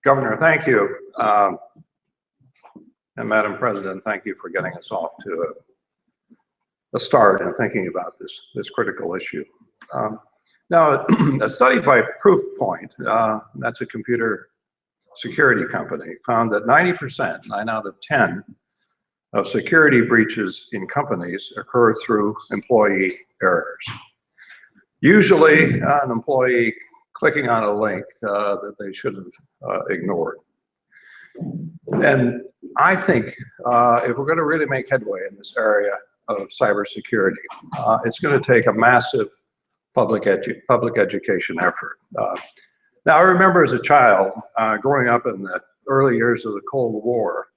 Governor, thank you. And Madam President, thank you for getting us off to a start in thinking about this critical issue. Now, a study by Proofpoint, that's a computer security company, found that 90%, 9 out of 10, of security breaches in companies occur through employee errors. Usually, an employee clicking on a link that they should have ignored. And I think if we're going to really make headway in this area of cybersecurity, it's going to take a massive public education effort. Now, I remember as a child, growing up in the early years of the Cold War,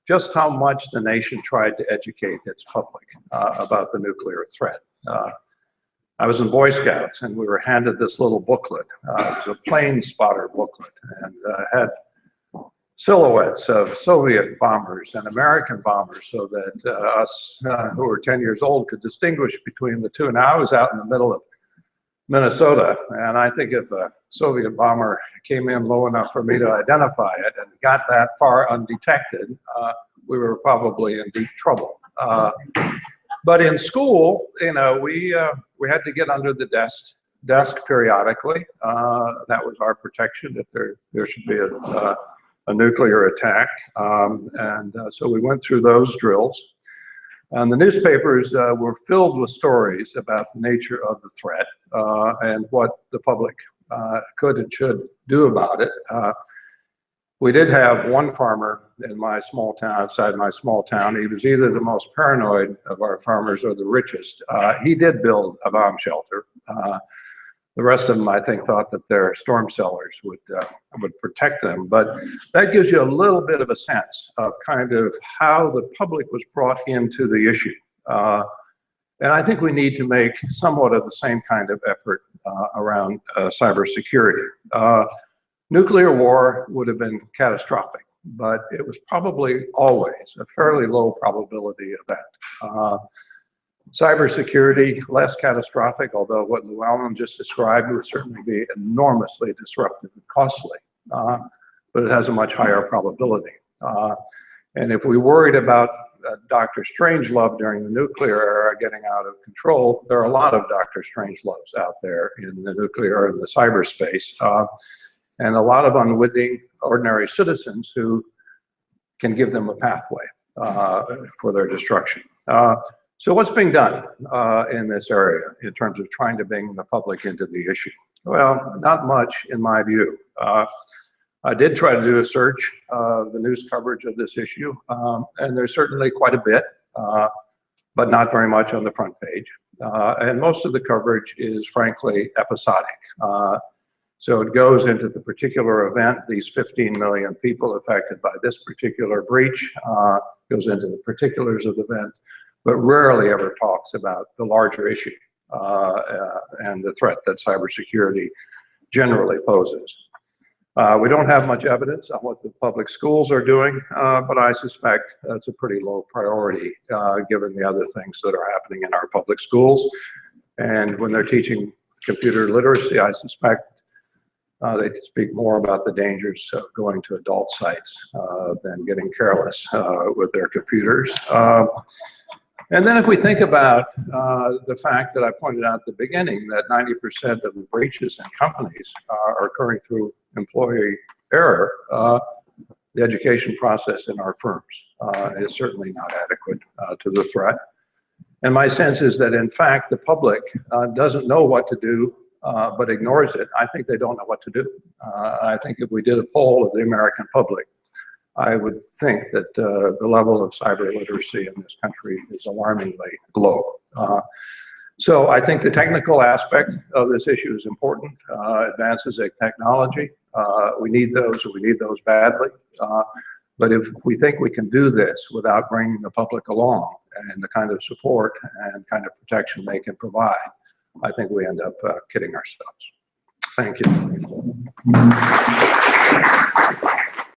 just how much the nation tried to educate its public about the nuclear threat. I was in Boy Scouts, and we were handed this little booklet. It was a plane spotter booklet, and had silhouettes of Soviet bombers and American bombers so that us who were 10 years old could distinguish between the two. Now, I was out in the middle of Minnesota, and I think if a Soviet bomber came in low enough for me to identify it and got that far undetected, we were probably in deep trouble. But in school, you know, we had to get under the desk periodically. That was our protection if there should be a nuclear attack. So we went through those drills. And the newspapers were filled with stories about the nature of the threat and what the public could and should do about it. We did have one farmer in my small town, outside my small town. He was either the most paranoid of our farmers or the richest. He did build a bomb shelter. The rest of them, I think, thought that their storm cellars would protect them. But that gives you a little bit of a sense of kind of how the public was brought into the issue. And I think we need to make somewhat of the same kind of effort around cybersecurity. Nuclear war would have been catastrophic, but it was probably always a fairly low probability event. Cybersecurity, less catastrophic, although what Llewellyn just described would certainly be enormously disruptive and costly, but it has a much higher probability. And if we worried about Dr. Strangelove during the nuclear era getting out of control, there are a lot of Dr. Strangeloves out there in the nuclear and the cyberspace, and a lot of unwitting ordinary citizens who can give them a pathway for their destruction. So what's being done in this area in terms of trying to bring the public into the issue? Well, not much in my view. I did try to do a search of the news coverage of this issue, and there's certainly quite a bit, but not very much on the front page. And most of the coverage is frankly episodic. So it goes into the particular event, these 15 million people affected by this particular breach, goes into the particulars of the event, but rarely ever talks about the larger issue and the threat that cybersecurity generally poses. We don't have much evidence on what the public schools are doing, but I suspect that's a pretty low priority given the other things that are happening in our public schools. And when they're teaching computer literacy, I suspect they speak more about the dangers of going to adult sites than getting careless with their computers. And then if we think about the fact that I pointed out at the beginning that 90% of the breaches in companies are occurring through employee error, the education process in our firms is certainly not adequate to the threat. And my sense is that in fact the public doesn't know what to do but ignores it. I think they don't know what to do. I think if we did a poll of the American public, I would think that the level of cyber literacy in this country is alarmingly low. So I think the technical aspect of this issue is important. Advances in technology, we need those, and we need those badly. But if we think we can do this without bringing the public along and the kind of support and kind of protection they can provide, I think we end up kidding ourselves. Thank you.